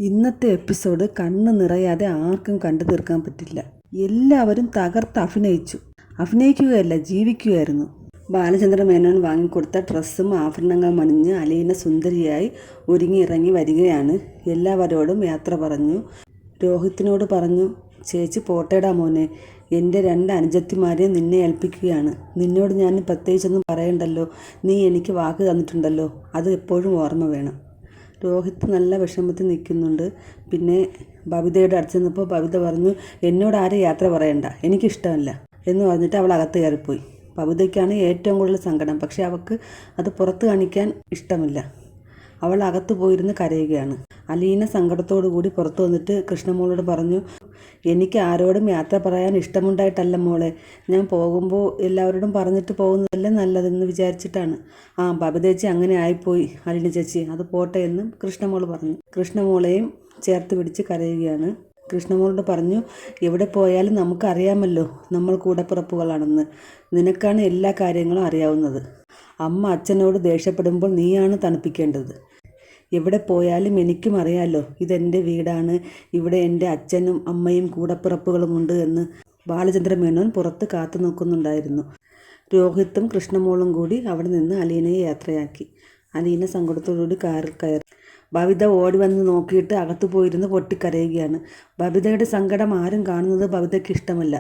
ഇന്നത്തെ എപ്പിസോഡ് കണ്ണ് നിറയാതെ ആർക്കും കണ്ടു തീർക്കാൻ പറ്റില്ല. എല്ലാവരും തകർത്ത് അഭിനയിക്കുകയല്ല, ജീവിക്കുകയായിരുന്നു. ബാലചന്ദ്ര മേനോൻ വാങ്ങിക്കൊടുത്ത ഡ്രസ്സും ആഭരണങ്ങളും അണിഞ്ഞ് അലീന സുന്ദരിയായി ഒരുങ്ങിയിറങ്ങി വരികയാണ്. എല്ലാവരോടും യാത്ര പറഞ്ഞു. രോഹിത്തിനോട് പറഞ്ഞു, ചേച്ചി പോട്ടേടാ മോനെ, എൻ്റെ 2 അനുജത്തിമാരെ നിന്നെ ഏൽപ്പിക്കുകയാണ്. നിന്നോട് ഞാൻ പ്രത്യേകിച്ചൊന്നും പറയണ്ടല്ലോ, നീ എനിക്ക് വാക്ക് തന്നിട്ടുണ്ടല്ലോ, അത് എപ്പോഴും ഓർമ്മ വേണം. രോഹിത് നല്ല വിഷമത്തിൽ നിൽക്കുന്നുണ്ട്. പിന്നെ ബബിതയുടെ അടുത്ത് ചെന്നപ്പോൾ ബബിത പറഞ്ഞു, എന്നോട് ആരും യാത്ര പറയണ്ട, എനിക്കിഷ്ടമല്ല എന്ന് പറഞ്ഞിട്ട് അവൾ അകത്ത് കയറിപ്പോയി. ബബിതയ്ക്കാണ് ഏറ്റവും കൂടുതൽ സങ്കടം. പക്ഷെ അവൾക്ക് അത് പുറത്ത് കാണിക്കാൻ ഇഷ്ടമില്ല. അവൾ അകത്ത് പോയിരുന്ന് കരയുകയാണ്. അലീന സങ്കടത്തോടു കൂടി പുറത്തു വന്നിട്ട് കൃഷ്ണമോളോട് പറഞ്ഞു, എനിക്ക് ആരോടും യാത്ര പറയാൻ ഇഷ്ടമുണ്ടായിട്ടല്ല മോളെ, ഞാൻ പോകുമ്പോൾ എല്ലാവരോടും പറഞ്ഞിട്ട് പോകുന്നതല്ലേ നല്ലതെന്ന് വിചാരിച്ചിട്ടാണ്. ബബിതേച്ചി അങ്ങനെ ആയിപ്പോയി അലീന ചേച്ചി, അത് പോട്ടെ എന്ന് കൃഷ്ണമോൾ പറഞ്ഞു. കൃഷ്ണമോളെയും ചേർത്ത് പിടിച്ച് കരയുകയാണ്. കൃഷ്ണമോളോട് പറഞ്ഞു, എവിടെ പോയാലും നമുക്കറിയാമല്ലോ നമ്മൾ കൂടപ്പിറപ്പുകളാണെന്ന്. നിനക്കാണ് എല്ലാ കാര്യങ്ങളും അറിയാവുന്നത്. അമ്മ അച്ഛനോട് ദേഷ്യപ്പെടുമ്പോൾ നീയാണ് തണുപ്പിക്കേണ്ടത്. എവിടെ പോയാലും എനിക്കും അറിയാമല്ലോ, ഇതെൻ്റെ വീടാണ്, ഇവിടെ എൻ്റെ അച്ഛനും അമ്മയും കൂടപ്പിറപ്പുകളുമുണ്ട് എന്ന് ബാലചന്ദ്ര മേനോൻ പുറത്ത് കാത്തു നിൽക്കുന്നുണ്ടായിരുന്നു. രോഹിത്തും കൃഷ്ണമോളും കൂടി അവിടെ നിന്ന് അലീനയെ യാത്രയാക്കി. അലീന സങ്കടത്തോടുകൂടി കാറിൽ കയറി. ബബിത ഓടി വന്ന് നോക്കിയിട്ട് അകത്ത് പോയിരുന്ന് പൊട്ടിക്കരയുകയാണ്. ബബിതയുടെ സങ്കടം ആരും കാണുന്നത് ബബിതയ്ക്ക് ഇഷ്ടമല്ല.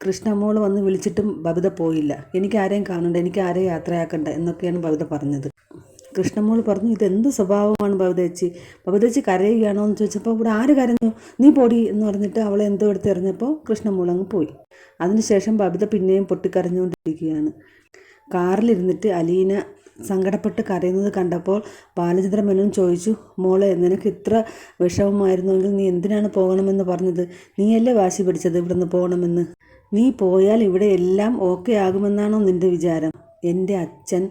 കൃഷ്ണമോൾ വന്ന് വിളിച്ചിട്ടും ബബിത പോയില്ല. എനിക്ക് ആരെയും കാണണ്ട, എനിക്ക് ആരെയും യാത്രയാക്കണ്ട എന്നൊക്കെയാണ് ബബിത പറഞ്ഞത്. കൃഷ്ണമോൾ പറഞ്ഞു, ഇതെന്ത് സ്വഭാവമാണ് ബബിതേച്ചി കരയുകയാണോ എന്ന് ചോദിച്ചപ്പോൾ, ഇവിടെ ആര് കരഞ്ഞു, നീ പൊടി എന്ന് പറഞ്ഞിട്ട് അവളെ എന്തോ എടുത്ത് എറിഞ്ഞപ്പോൾ കൃഷ്ണമോൾ അങ്ങ് പോയി. അതിനുശേഷം ബബിത പിന്നെയും പൊട്ടിക്കരഞ്ഞുകൊണ്ടിരിക്കുകയാണ്. കാറിലിരുന്നിട്ട് അലീന സങ്കടപ്പെട്ട് കരയുന്നത് കണ്ടപ്പോൾ ബാലചന്ദ്ര മേനോൻ ചോദിച്ചു, മോളെ, നിനക്ക് ഇത്ര വിഷമമായിരുന്നുവെങ്കിൽ നീ എന്തിനാണ് പോകണമെന്ന് പറഞ്ഞത്? നീയല്ലേ വാശി പിടിച്ചത് ഇവിടുന്ന് പോകണമെന്ന്? നീ പോയാൽ ഇവിടെ എല്ലാം ഓക്കെ ആകുമെന്നാണോ നിൻ്റെ വിചാരം? എൻ്റെ അച്ഛൻ,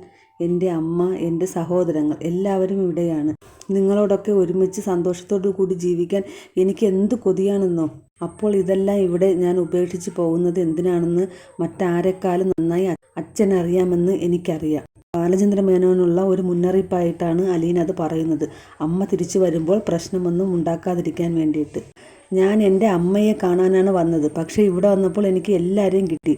എൻ്റെ അമ്മ, എൻ്റെ സഹോദരങ്ങൾ എല്ലാവരും ഇവിടെയാണ്. നിങ്ങളോടൊക്കെ ഒരുമിച്ച് സന്തോഷത്തോടു കൂടി ജീവിക്കാൻ എനിക്ക് എന്ത് കൊതിയാണെന്നോ. അപ്പോൾ ഇതെല്ലാം ഇവിടെ ഞാൻ ഉപേക്ഷിച്ച് പോകുന്നത് എന്തിനാണെന്ന് മറ്റാരെക്കാളും നന്നായി അച്ഛനറിയാമെന്ന് എനിക്കറിയാം. ബാലചന്ദ്ര മേനോനുള്ള ഒരു മുന്നറിയിപ്പായിട്ടാണ് അലീന അത് പറയുന്നത്. അമ്മ തിരിച്ചു വരുമ്പോൾ പ്രശ്നമൊന്നും ഉണ്ടാക്കാതിരിക്കാൻ വേണ്ടിയിട്ട്. ഞാൻ എൻ്റെ അമ്മയെ കാണാനാണ് വന്നത്, പക്ഷേ ഇവിടെ വന്നപ്പോൾ എനിക്ക് എല്ലാവരെയും കിട്ടി.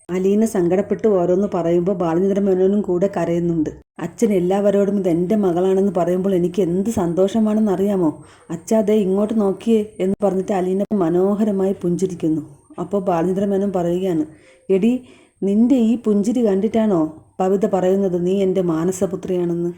അലീന സങ്കടപ്പെട്ട് ഓരോന്ന് പറയുമ്പോൾ ബാലചന്ദ്ര മേനോനും കൂടെ കരയുന്നുണ്ട്. അച്ഛൻ എല്ലാവരോടും ഇത് എൻ്റെ മകളാണെന്ന് പറയുമ്പോൾ എനിക്ക് എന്ത് സന്തോഷമാണെന്ന് അറിയാമോ? അച്ഛാ, ഇങ്ങോട്ട് നോക്കിയേ എന്ന് പറഞ്ഞിട്ട് അലീന മനോഹരമായി പുഞ്ചിരിക്കുന്നു. അപ്പോൾ ബാലചന്ദ്ര മേനോൻ പറയുകയാണ്, എടി, നിന്റെ ഈ പുഞ്ചിരി കണ്ടിട്ടാണോ ബബിത പറയുന്നത് നീ എൻ്റെ മാനസപുത്രിയാണെന്ന്?